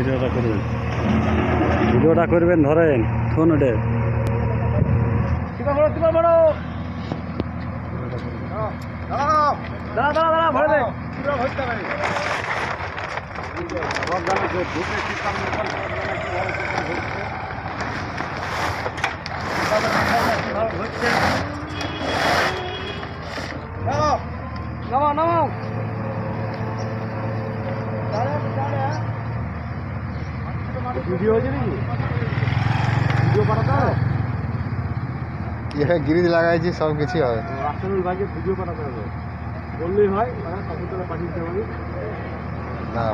ভিডিওটা করবেন, ভিডিওটা করবেন, ধরেন ফোন ওঠে। নামাও ভিডিও হয়েছে নাকি? ভিডিও পাঠাতে হবে, গ্রিজ লাগাইছি, সব কিছু হবে। রাস্তার বাইকে ভিডিও পাঠাতে হবে, বললেই হয়, কম্পিউটারে পাঠিয়ে দিতে পারি। না